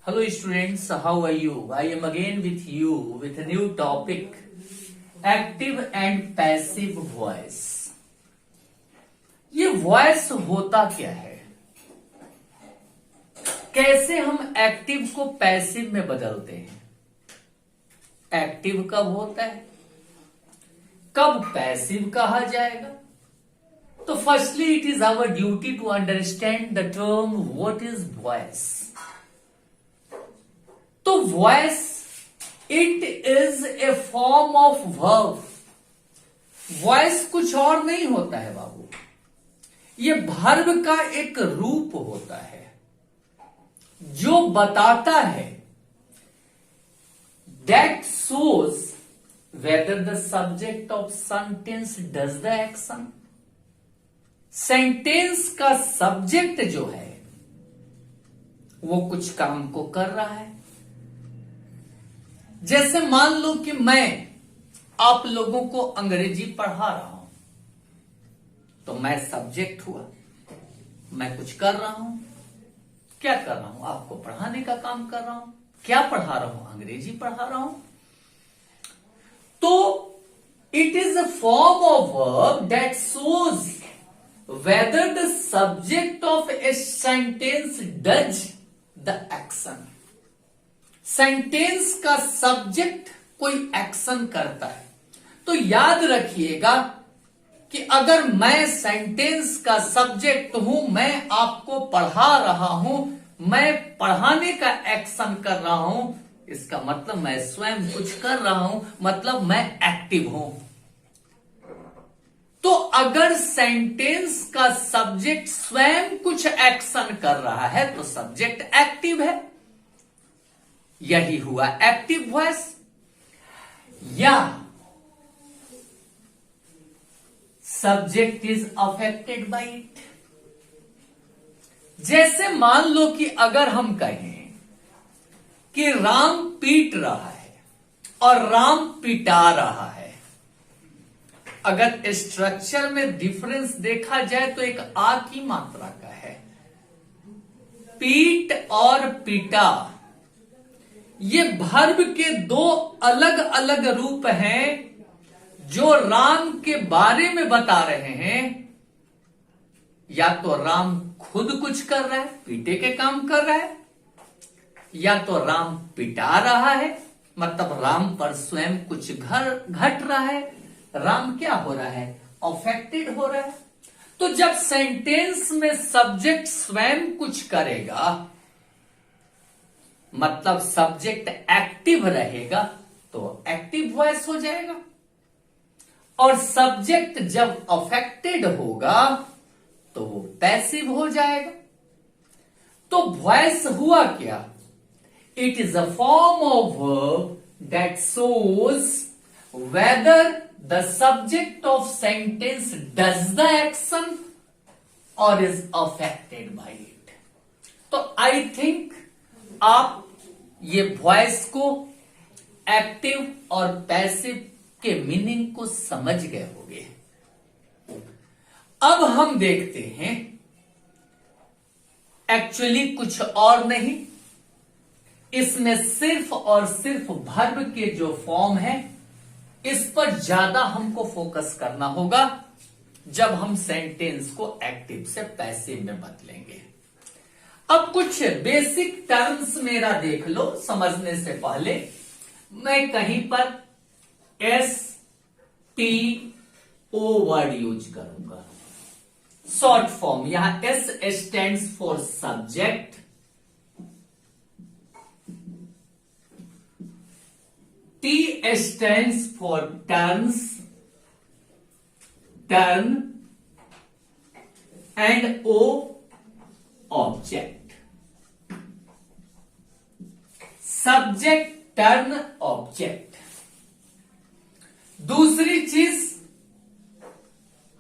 Hello students, how are you? I am again with you with a new topic, active and passive voice. ये voice होता क्या है? कैसे हम active को पैसिव में बदलते हैं? एक्टिव कब होता है, कब पैसिव कहा जाएगा? तो firstly it is our duty to understand the term what is voice. तो voice it is a form of verb. Voice कुछ और नहीं होता है बाबू, ये वर्ब का एक रूप होता है जो बताता है that shows whether the subject of sentence does the action. Sentence का सब्जेक्ट जो है वो कुछ काम को कर रहा है. जैसे मान लो कि मैं आप लोगों को अंग्रेजी पढ़ा रहा हूं, तो मैं सब्जेक्ट हुआ, मैं कुछ कर रहा हूं. क्या कर रहा हूं? आपको पढ़ाने का काम कर रहा हूं. क्या पढ़ा रहा हूं? अंग्रेजी पढ़ा रहा हूं. तो it is a form of verb that shows whether the subject of a sentence does the action. Sentence का सब्जेक्ट कोई एक्शन करता है. तो याद रखिएगा कि अगर मैं सेंटेंस का सब्जेक्ट हूं, मैं आपको पढ़ा रहा हूं, मैं पढ़ाने का एक्शन कर रहा हूं, इसका मतलब मैं स्वयं कुछ कर रहा हूं, मतलब मैं एक्टिव हूं. तो अगर सेंटेंस का सब्जेक्ट स्वयं कुछ एक्शन कर रहा है तो सब्जेक्ट एक्टिव है. यही हुआ एक्टिव वॉइस. या subject is affected by it. जैसे मान लो कि अगर हम कहें कि राम पीट रहा है और राम पिटा रहा है, अगर स्ट्रक्चर में डिफरेंस देखा जाए तो एक आ की मात्रा का है. पीट और पिटा ये वर्ब के दो अलग अलग रूप हैं जो राम के बारे में बता रहे हैं. या तो राम खुद कुछ कर रहा है, पीटे के काम कर रहा है, या तो राम पिटा रहा है, मतलब राम पर स्वयं कुछ घट रहा है. राम क्या हो रहा है? अफेक्टेड हो रहा है. तो जब सेंटेंस में सब्जेक्ट स्वयं कुछ करेगा, मतलब सब्जेक्ट एक्टिव रहेगा, तो एक्टिव वॉइस हो जाएगा. और सब्जेक्ट जब अफेक्टेड होगा तो वो पैसिव हो जाएगा. तो वॉइस हुआ क्या? It is a form of verb that shows whether the subject of sentence does the action or is affected by it. तो I think आप ये वॉइस को, एक्टिव और पैसिव के मीनिंग को समझ गए होंगे. अब हम देखते हैं एक्चुअली कुछ और नहीं, इसमें सिर्फ और सिर्फ वर्ब के जो फॉर्म है इस पर ज्यादा हमको फोकस करना होगा जब हम सेंटेंस को एक्टिव से पैसिव में बदलेंगे. अब कुछ बेसिक टर्म्स मेरा देख लो समझने से पहले. मैं कहीं पर S T O word use करूंगा, शॉर्ट फॉर्म. यहां S stands for subject, T stands for turns, turn, and O object. Subject, turn, object. दूसरी चीज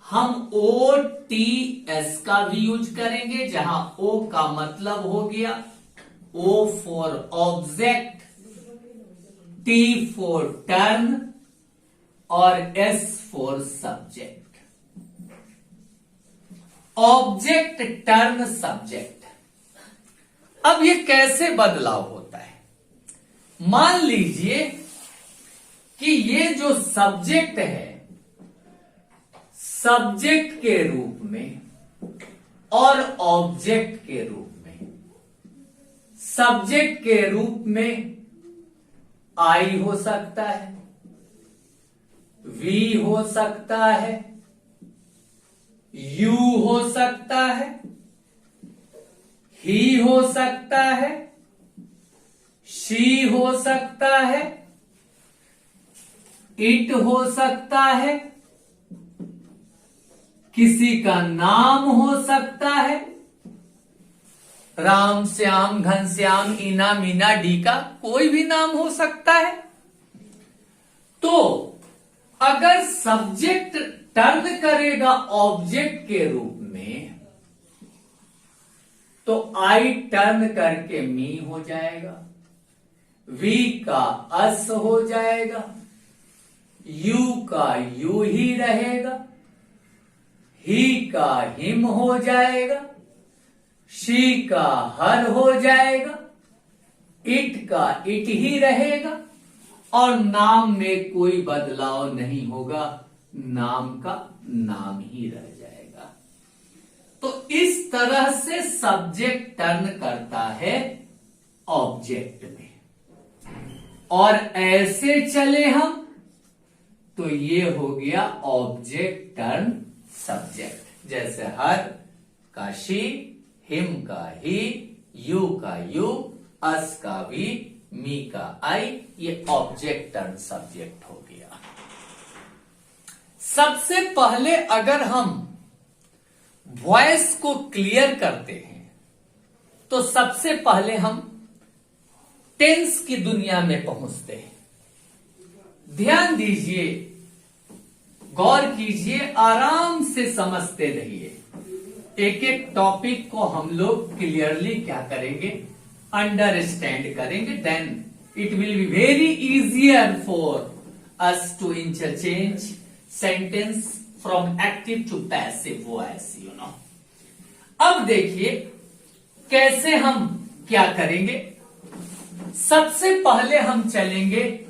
हम OTS का भी यूज करेंगे, जहां O का मतलब हो गया O for object, T for turn और S for subject. Object, turn, subject. अब ये कैसे बदलाव होता मान लीजिए कि ये जो सब्जेक्ट है, सब्जेक्ट के रूप में और ऑब्जेक्ट के रूप में, सब्जेक्ट के रूप में आई हो सकता है, वी हो सकता है, यू हो सकता है, ही हो सकता है, शी हो सकता है, इट हो सकता है, किसी का नाम हो सकता है, राम श्याम घनश्याम इना मीना डी का कोई भी नाम हो सकता है। तो अगर सब्जेक्ट टर्न करेगा ऑब्जेक्ट के रूप में तो आई टर्न करके मी हो जाएगा, वी का अस हो जाएगा, यू का यू ही रहेगा, ही का हिम हो जाएगा, शी का हर हो जाएगा, इट का इट ही रहेगा और नाम में कोई बदलाव नहीं होगा, नाम का नाम ही रह जाएगा। तो इस तरह से सब्जेक्ट टर्न करता है ऑब्जेक्ट में, और ऐसे चले हम तो ये हो गया ऑब्जेक्ट टर्न सब्जेक्ट। जैसे हर का शी, हिम का ही, यू का यू, अस का वी, मी का आई, ये ऑब्जेक्ट टर्न सब्जेक्ट हो गया। सबसे पहले अगर हम वॉइस को क्लियर करते हैं तो सबसे पहले हम टेंस की दुनिया में पहुंचते हैं। ध्यान दीजिए, गौर कीजिए, आराम से समझते रहिए। एक एक टॉपिक को हम लोग क्लियरली क्या करेंगे, अंडरस्टैंड करेंगे, then it will be very easier for us to interchange sentence from active to passive voice, you know. अब देखिए कैसे हम क्या करेंगे। सबसे पहले हम चलेंगे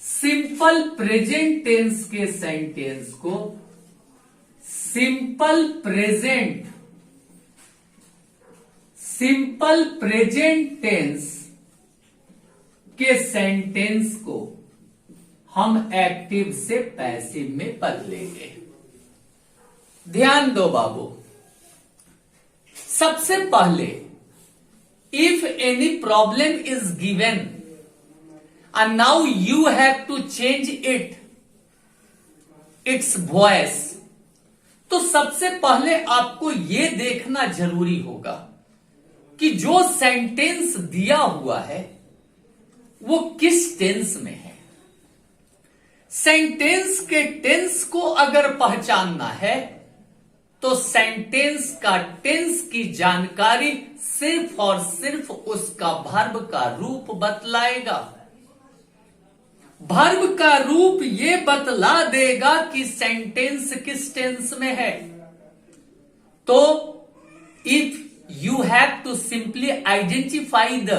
सिंपल प्रेजेंट टेंस के सेंटेंस को सिंपल प्रेजेंट टेंस के सेंटेंस को हम एक्टिव से पैसिव में बदलेंगे। ध्यान दो बाबू, सबसे पहले if any problem is given and now you have to change its voice, तो सबसे पहले आपको यह देखना जरूरी होगा कि जो सेंटेंस दिया हुआ है वो किस टेंस में है। सेंटेंस के टेंस को अगर पहचानना है तो सेंटेंस का टेंस की जानकारी सिर्फ और सिर्फ उसका वर्ब का रूप बतलाएगा। वर्ब का रूप ये बतला देगा कि सेंटेंस किस टेंस में है। तो if you have to simply identify the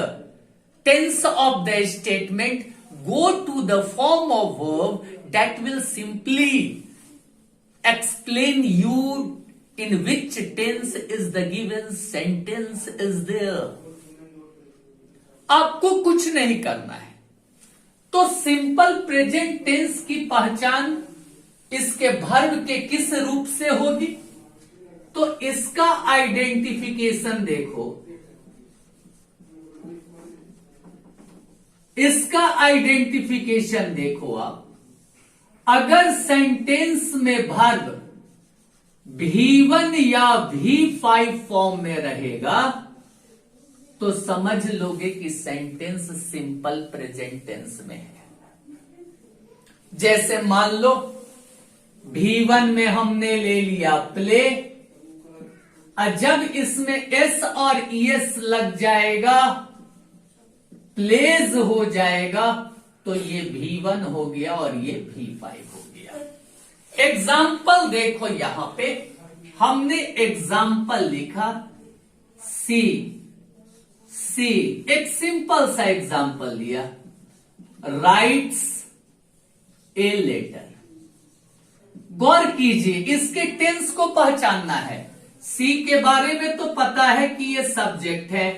tense of the statement, go to the form of verb that will simply explain you in which tense is the given sentence is there. आपको कुछ नहीं करना है। तो simple present tense की पहचान इसके verb के किस रूप से होगी, तो इसका आइडेंटिफिकेशन देखो। इसका आइडेंटिफिकेशन देखो आप। अगर सेंटेंस में वर्ब V1 या V5 फॉर्म में रहेगा तो समझ लोगे कि सेंटेंस सिंपल प्रेजेंट टेंस में है। जैसे मान लो V1 में हमने ले लिया प्ले, और जब इसमें S और ES लग जाएगा, प्लेज हो जाएगा, तो ये V1 हो गया और ये V5 हो गया। एग्जाम्पल देखो, यहां पे हमने एग्जाम्पल लिखा सी सी, एक सिंपल सा एग्जांपल लिया, राइट्स ए लेटर। गौर कीजिए, इसके टेंस को पहचानना है। सी के बारे में तो पता है कि ये सब्जेक्ट है,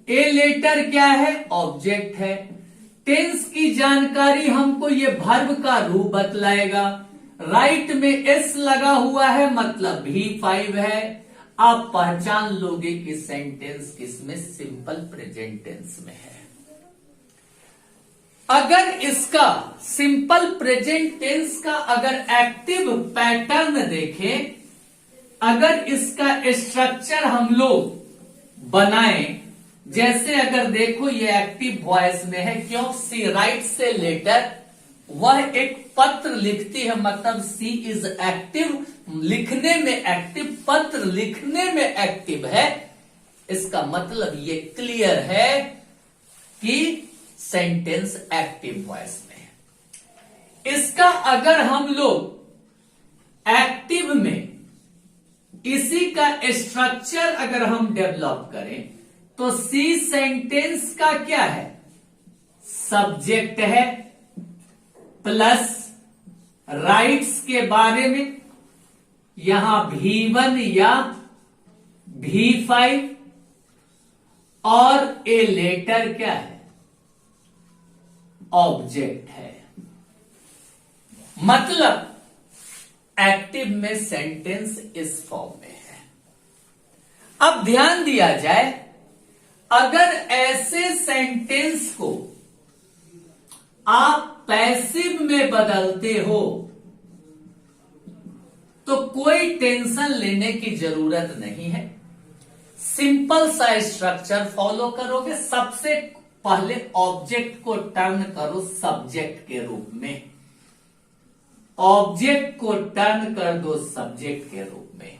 ए लेटर क्या है, ऑब्जेक्ट है। टेंस की जानकारी हमको ये वर्ब का रूप बतलाएगा। राइट में एस लगा हुआ है मतलब V5 है। आप पहचान लोगे कि सेंटेंस किसमें, सिंपल प्रेजेंट टेंस में है। अगर इसका सिंपल प्रेजेंट टेंस का अगर एक्टिव पैटर्न देखें, अगर इसका स्ट्रक्चर हम लोग बनाएं, जैसे अगर देखो ये एक्टिव वॉइस में है, क्यों, सी राइट्स ए लेटर, वह एक पत्र लिखती है, मतलब सी इज एक्टिव, लिखने में एक्टिव, पत्र लिखने में एक्टिव है। इसका मतलब ये क्लियर है कि सेंटेंस एक्टिव वॉइस में है। इसका अगर हम लोग एक्टिव में इसी का स्ट्रक्चर अगर हम डेवलप करें, तो सी सेंटेंस का क्या है, सब्जेक्ट है, प्लस राइट्स के बारे में यहां V1 या V5, और ए लेटर क्या है, ऑब्जेक्ट है। मतलब एक्टिव में सेंटेंस इस फॉर्म में है। अब ध्यान दिया जाए, अगर ऐसे सेंटेंस को आप पैसिव में बदलते हो तो कोई टेंशन लेने की जरूरत नहीं है। सिंपल सा स्ट्रक्चर फॉलो करोगे। सबसे पहले ऑब्जेक्ट को टर्न करो सब्जेक्ट के रूप में, ऑब्जेक्ट को टर्न कर दो सब्जेक्ट के रूप में।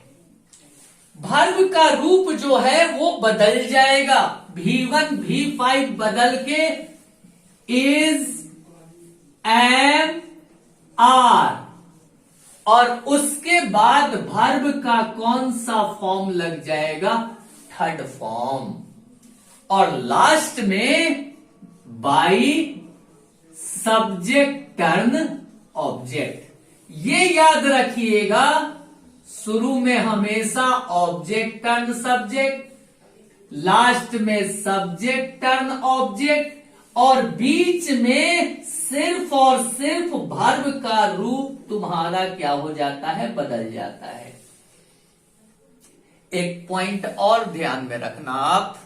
वर्ब का रूप जो है वो बदल जाएगा। V1 V5 बदल के इज, एम, आर, और उसके बाद वर्ब का कौन सा फॉर्म लग जाएगा, थर्ड फॉर्म, और लास्ट में बाई सब्जेक्ट टर्न ऑब्जेक्ट। ये याद रखिएगा, शुरू में हमेशा ऑब्जेक्ट टर्न सब्जेक्ट, लास्ट में सब्जेक्ट टर्न ऑब्जेक्ट, और बीच में सिर्फ और सिर्फ वर्ब का रूप तुम्हारा क्या हो जाता है, बदल जाता है। एक पॉइंट और ध्यान में रखना आप,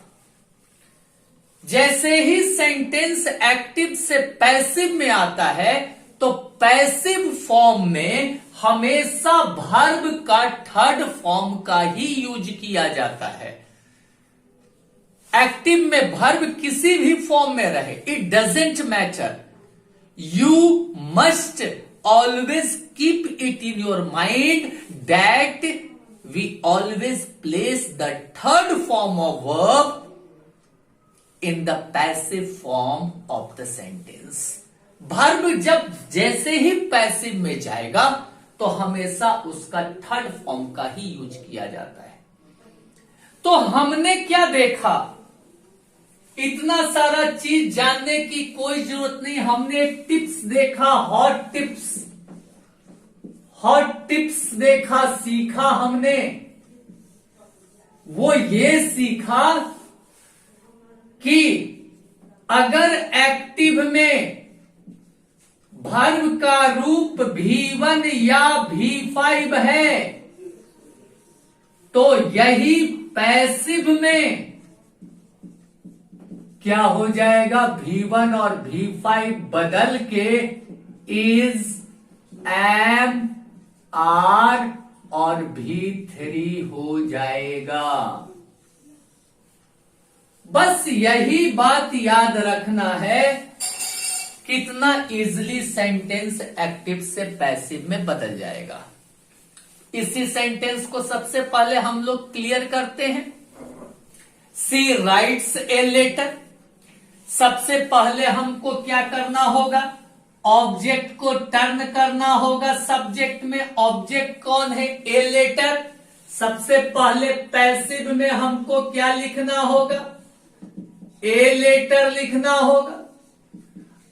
जैसे ही सेंटेंस एक्टिव से पैसिव में आता है, तो पैसिव फॉर्म में हमेशा वर्ब का थर्ड फॉर्म का ही यूज किया जाता है। एक्टिव में वर्ब किसी भी फॉर्म में रहे, it doesn't matter, you must always keep it in your mind that we always place the third form of verb in the passive form of the sentence. Verb जब जैसे ही passive में जाएगा तो हमेशा उसका थर्ड फॉर्म का ही use किया जाता है। तो हमने क्या देखा, इतना सारा चीज जानने की कोई जरूरत नहीं। हमने एक टिप्स देखा, हॉट टिप्स देखा, सीखा हमने। वो ये सीखा कि अगर एक्टिव में वर्ब का रूप V1 या V5 है, तो यही पैसिव में क्या हो जाएगा, V1 और V5 बदल के इज, एम, आर और V3 हो जाएगा। बस यही बात याद रखना है, कितना इजीली सेंटेंस एक्टिव से पैसिव में बदल जाएगा। इसी सेंटेंस को सबसे पहले हम लोग क्लियर करते हैं। सी राइट्स ए लेटर। सबसे पहले हमको क्या करना होगा, ऑब्जेक्ट को टर्न करना होगा सब्जेक्ट में। ऑब्जेक्ट कौन है, ए लेटर। सबसे पहले पैसिव में हमको क्या लिखना होगा, ए लेटर लिखना होगा।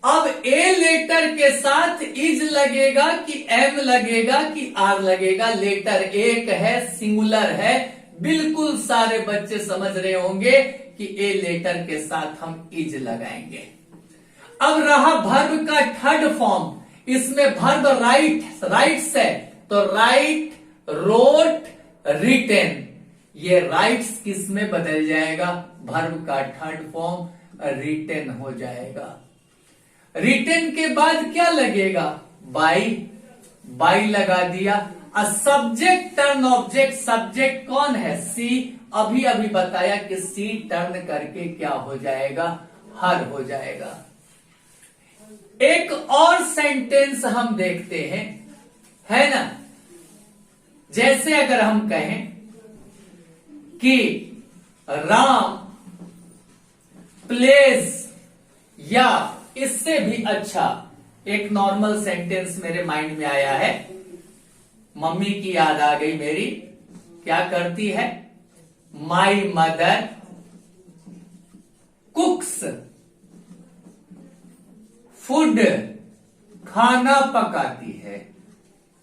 अब ए लेटर के साथ इज लगेगा कि एम लगेगा कि आर लगेगा। लेटर एक है, सिंगुलर है, बिल्कुल सारे बच्चे समझ रहे होंगे कि ए लेटर के साथ हम इज लगाएंगे। अब रहा वर्ब का थर्ड फॉर्म, इसमें वर्ब राइट्स है, तो राइट, रोट, रिटेन। ये राइट्स किस में बदल जाएगा? वर्ब का थर्ड फॉर्म रिटेन हो जाएगा। रिटेन के बाद क्या लगेगा? बाई, बाई लगा दिया। सब्जेक्ट टर्न ऑब्जेक्ट, सब्जेक्ट कौन है? सी। अभी अभी बताया कि सी टर्न करके क्या हो जाएगा? हर हो जाएगा। एक और सेंटेंस हम देखते हैं, है ना? जैसे अगर हम कहें कि राम प्लेज, या इससे भी अच्छा एक नॉर्मल सेंटेंस मेरे माइंड में आया है। मम्मी की याद आ गई मेरी, क्या करती है? माई मदर कुक्स फूड, खाना पकाती है,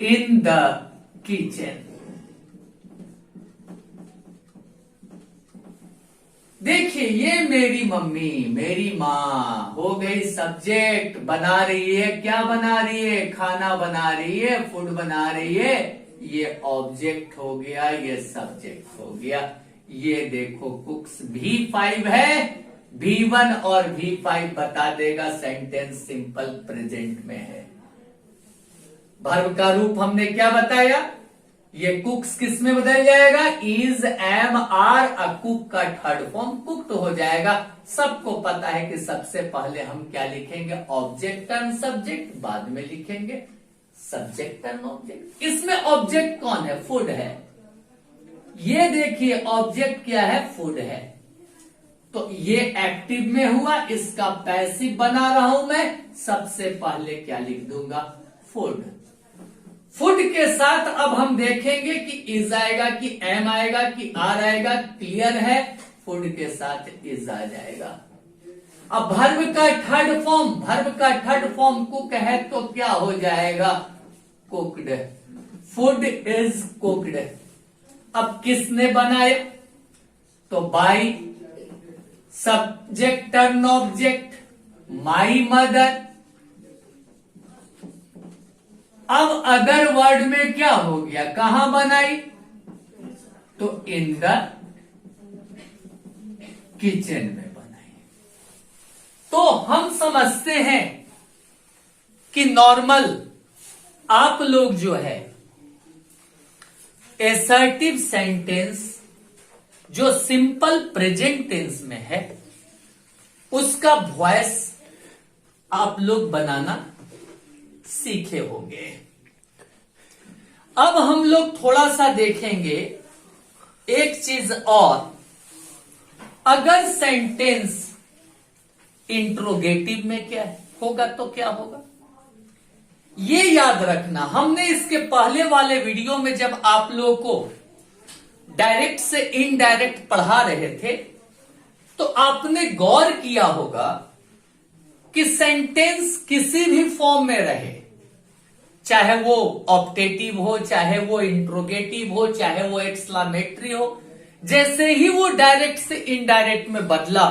इन द किचन। देखिए, ये मेरी मम्मी, मेरी माँ हो गई सब्जेक्ट, बना रही है, क्या बना रही है? खाना बना रही है, फूड बना रही है। ये ऑब्जेक्ट हो गया, ये सब्जेक्ट हो गया। ये देखो कुक्स V5 है, V1 और V5 बता देगा सेंटेंस सिंपल प्रेजेंट में है। वर्ब का रूप हमने क्या बताया? ये कुक्स किस में बदल जाएगा? Is, am, are. कुक का थर्ड फॉर्म कुक्ड हो जाएगा। सबको पता है कि सबसे पहले हम क्या लिखेंगे? ऑब्जेक्ट टर्न सब्जेक्ट, बाद में लिखेंगे सब्जेक्ट टर्न ऑब्जेक्ट। इसमें ऑब्जेक्ट कौन है? फूड है। ये देखिए ऑब्जेक्ट क्या है? फूड है। तो ये एक्टिव में हुआ, इसका पैसिव बना रहा हूं मैं। सबसे पहले क्या लिख दूंगा? फूड। फूड के साथ अब हम देखेंगे कि इज आएगा कि एम आएगा कि आर आएगा। क्लियर है? फूड के साथ इज आ जाएगा। अब वर्ब का थर्ड फॉर्म, वर्ब का थर्ड फॉर्म कुक है, तो क्या हो जाएगा? कुक्ड। Food is cooked. अब किसने बनाया? तो by, subject turn object, my mother. अब अदर वर्ड में क्या हो गया? कहां बनाई? तो इन द किचन में बनाई। तो हम समझते हैं कि नॉर्मल आप लोग जो है एसर्टिव सेंटेंस जो सिंपल प्रेजेंट टेंस में है, उसका वॉइस आप लोग बनाना सीखे होंगे। अब हम लोग थोड़ा सा देखेंगे एक चीज और। अगर सेंटेंस इंट्रोगेटिव में क्या होगा तो क्या होगा? ये याद रखना। हमने इसके पहले वाले वीडियो में जब आप लोगों को डायरेक्ट से इनडायरेक्ट पढ़ा रहे थे, तो आपने गौर किया होगा कि सेंटेंस किसी भी फॉर्म में रहे, चाहे वो ऑप्टेटिव हो, चाहे वो इंट्रोगेटिव हो, चाहे वो एक्सक्लामेटरी हो, जैसे ही वो डायरेक्ट से इनडायरेक्ट में बदला,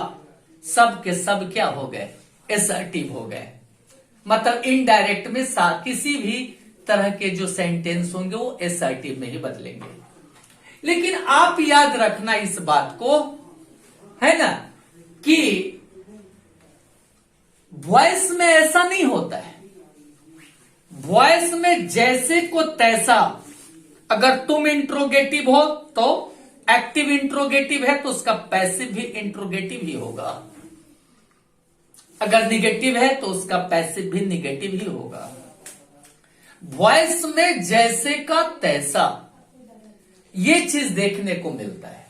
सब के सब क्या हो गए? एसर्टिव हो गए। मतलब इनडायरेक्ट में किसी भी तरह के जो सेंटेंस होंगे वो एसर्टिव में ही बदलेंगे। लेकिन आप याद रखना इस बात को, है ना, कि वॉइस में ऐसा नहीं होता है। वॉइस में जैसे को तैसा, अगर तुम इंट्रोगेटिव हो तो एक्टिव इंट्रोगेटिव है तो उसका पैसिव भी इंट्रोगेटिव ही होगा। अगर निगेटिव है तो उसका पैसिव भी निगेटिव ही होगा। वॉइस में जैसे का तैसा, ये चीज देखने को मिलता है।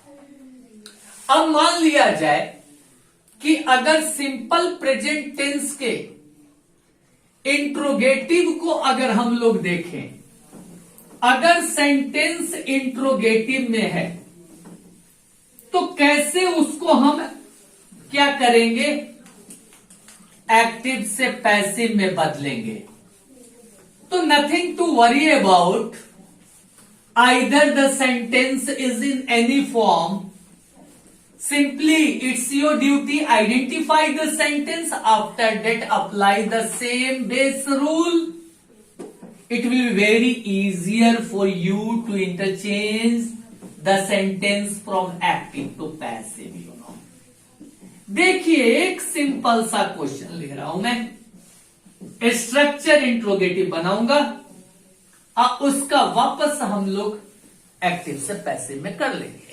अब मान लिया जाए कि अगर सिंपल प्रेजेंट टेंस के इंट्रोगेटिव को अगर हम लोग देखें, अगर सेंटेंस इंट्रोगेटिव में है तो कैसे उसको हम क्या करेंगे, एक्टिव से पैसिव में बदलेंगे। तो nothing to worry about, either the sentence is in any form, simply it's your duty identify the sentence, after that apply the same base rule. It will be very easier for you to interchange the sentence from active to passive, you know. देखिए एक simple सा question ले रहा हूं मैं, structure interrogative बनाऊंगा और उसका वापस हम लोग एक्टिव से पैसिव में कर लेंगे।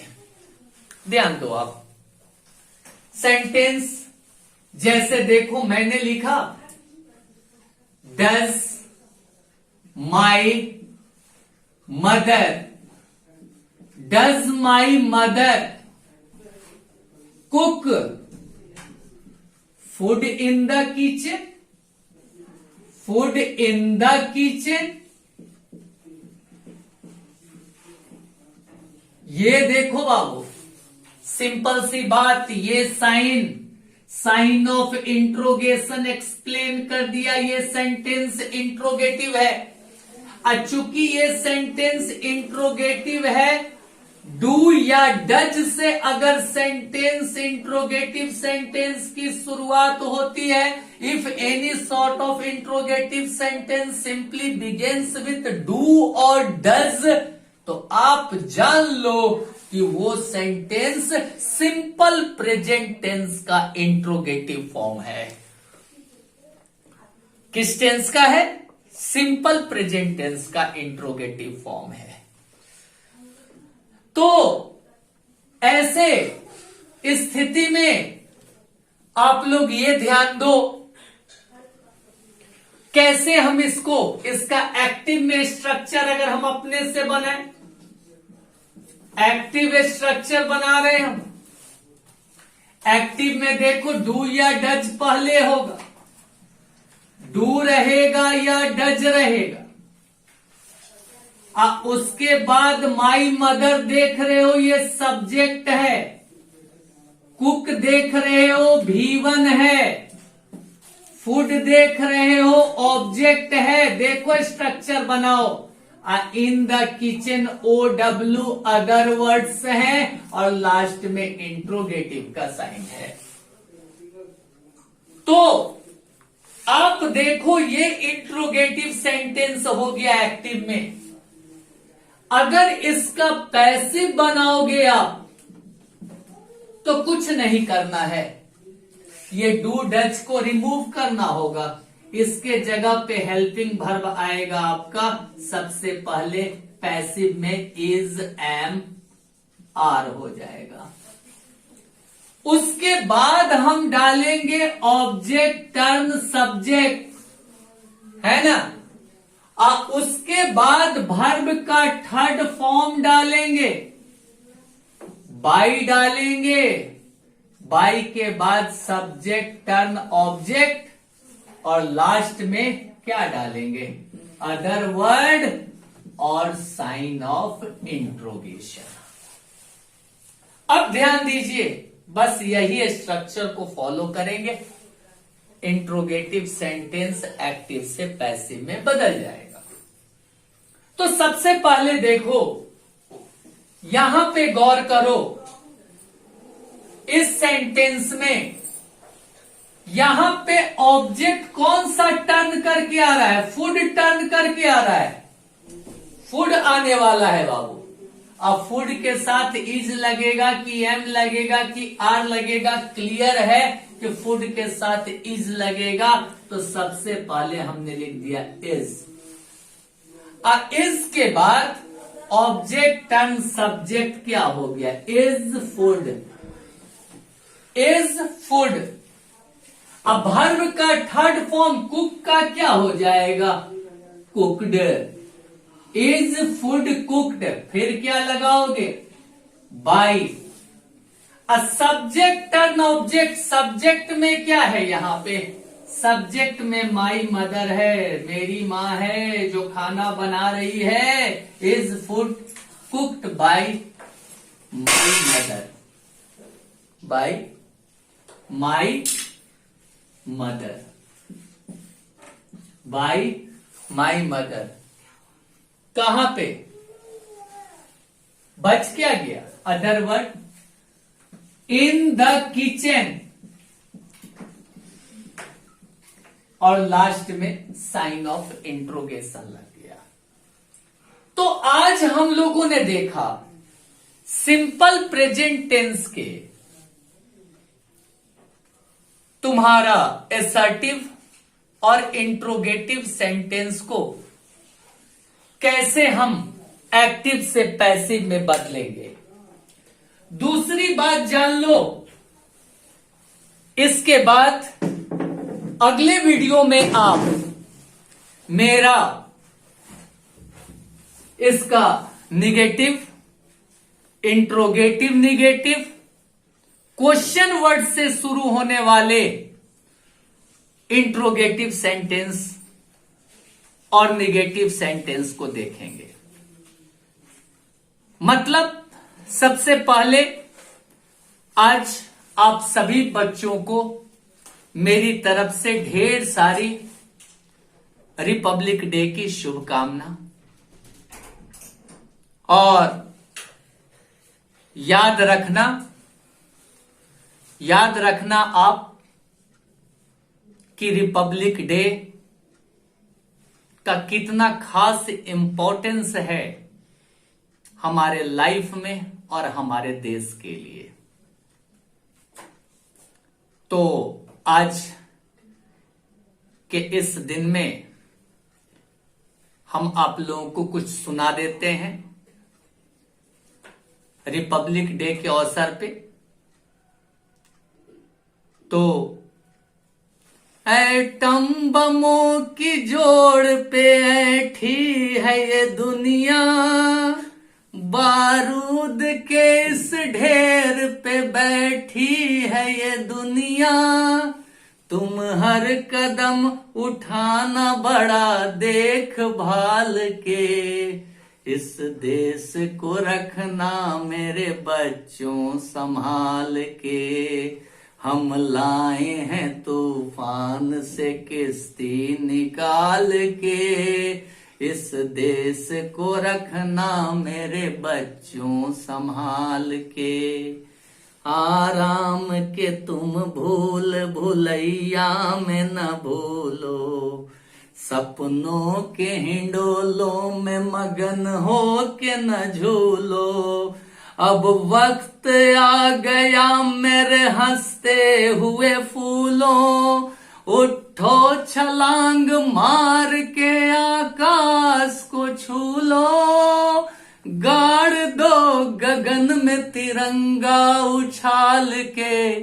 ध्यान दो आप, सेंटेंस जैसे देखो मैंने लिखा does my mother, does my mother cook food in the kitchen, food in the kitchen. ये देखो बाबू सिंपल सी बात, ये साइन ऑफ इंट्रोगेशन एक्सप्लेन कर दिया, ये सेंटेंस इंट्रोगेटिव है। चूंकि ये सेंटेंस इंट्रोगेटिव है, डू या डज से अगर सेंटेंस इंट्रोगेटिव सेंटेंस की शुरुआत होती है, if any sort of interrogative sentence simply begins with do और डज, तो आप जान लो कि वो सेंटेंस सिंपल प्रेजेंट टेंस का इंट्रोगेटिव फॉर्म है। किस टेंस का है, सिंपल प्रेजेंट टेंस का इंट्रोगेटिव फॉर्म है। तो ऐसे स्थिति में आप लोग ये ध्यान दो, कैसे हम इसका एक्टिव में स्ट्रक्चर अगर हम अपने से बनाएं, एक्टिव स्ट्रक्चर बना रहे हैं हम। एक्टिव में देखो डू या डज पहले होगा, डू रहेगा या डज रहेगा, उसके बाद माई मदर देख रहे हो ये सब्जेक्ट है, कुक देख रहे हो V1 है, फूड देख रहे हो ऑब्जेक्ट है। देखो स्ट्रक्चर बनाओ, in the kitchen OW other words है और लास्ट में इंट्रोगेटिव का साइन है। तो आप देखो ये इंट्रोगेटिव सेंटेंस हो गया एक्टिव में। अगर इसका पैसिव बनाओगे आप तो कुछ नहीं करना है, ये डू डज को रिमूव करना होगा, इसके जगह पे हेल्पिंग वर्ब आएगा आपका सबसे पहले, पैसिव में इज एम आर हो जाएगा। उसके बाद हम डालेंगे ऑब्जेक्ट टर्न सब्जेक्ट, है ना, और उसके बाद वर्ब का थर्ड फॉर्म डालेंगे, बाई डालेंगे, बाई के बाद सब्जेक्ट टर्न ऑब्जेक्ट और लास्ट में क्या डालेंगे, अदर वर्ड और साइन ऑफ इंट्रोगेशन। अब ध्यान दीजिए, बस यही स्ट्रक्चर को फॉलो करेंगे, इंट्रोगेटिव सेंटेंस एक्टिव से पैसिव में बदल जाएगा। तो सबसे पहले देखो, यहां पे गौर करो, इस सेंटेंस में यहां पे ऑब्जेक्ट कौन सा टर्न करके आ रहा है, फूड टर्न करके आ रहा है, फूड आने वाला है बाबू। अब फूड के साथ इज लगेगा कि एम लगेगा कि आर लगेगा, क्लियर है कि फूड के साथ इज लगेगा, तो सबसे पहले हमने लिख दिया इज। और इज के बाद ऑब्जेक्ट टर्न सब्जेक्ट क्या हो गया, इज फूड, इज फूड। अब वर्ब का थर्ड फॉर्म कुक का क्या हो जाएगा, कुक्ड, इज फूड कुक्ड, फिर क्या लगाओगे, by. Subject turn object, subject में क्या है, यहां पे सब्जेक्ट में माई मदर है, मेरी माँ है जो खाना बना रही है, is food cooked by my mother, by my mother, bye my mother. कहां पे बच क्या गया? Other word, in the kitchen, और लास्ट में साइन ऑफ इंट्रोगेशन लग गया। तो आज हम लोगों ने देखा सिंपल प्रेजेंट टेंस के तुम्हारा एसर्टिव और इंट्रोगेटिव सेंटेंस को कैसे हम एक्टिव से पैसिव में बदलेंगे। दूसरी बात जान लो, इसके बाद अगले वीडियो में आप मेरा इसका negative, interrogative negative, question word से शुरू होने वाले इंट्रोगेटिव सेंटेंस और निगेटिव सेंटेंस को देखेंगे। मतलब सबसे पहले आज आप सभी बच्चों को मेरी तरफ से ढेर सारी रिपब्लिक डे की शुभकामना, और याद रखना आप कि रिपब्लिक डे का कितना खास इंपॉर्टेंस है हमारे लाइफ में और हमारे देश के लिए। तो आज के इस दिन में हम आप लोगों को कुछ सुना देते हैं रिपब्लिक डे के अवसर पे। तो एटम बमों की जोड़ पे ऐठी है ये दुनिया, बारूद के इस ढेर पे बैठी है ये दुनिया, तुम हर कदम उठाना बड़ा देखभाल के, इस देश को रखना मेरे बच्चों संभाल के, हम लाए हैं तूफान से किश्ती निकाल के, इस देश को रखना मेरे बच्चों संभाल के, आराम के तुम भूल भुलैया में न भूलो, सपनों के हिंडोलों में मगन हो के न झूलो, अब वक्त आ गया मेरे हंसते हुए फूलों, उठो छलांग मार के आकाश को छू लो, गाड़ दो गगन में तिरंगा उछाल के,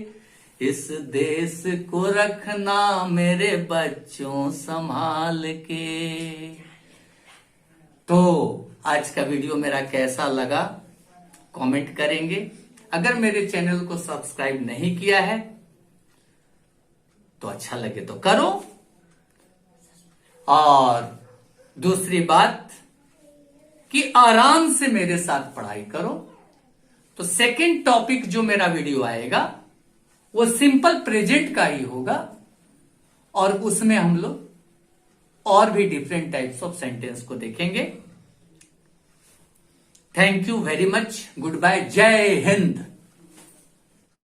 इस देश को रखना मेरे बच्चों संभाल के। तो आज का वीडियो मेरा कैसा लगा कमेंट करेंगे। अगर मेरे चैनल को सब्सक्राइब नहीं किया है तो अच्छा लगे तो करो, और दूसरी बात कि आराम से मेरे साथ पढ़ाई करो। तो सेकंड टॉपिक जो मेरा वीडियो आएगा वो सिंपल प्रेजेंट का ही होगा, और उसमें हम लोग और भी डिफरेंट टाइप्स ऑफ सेंटेंस को देखेंगे। Thank you very much, good bye, जय हिंद।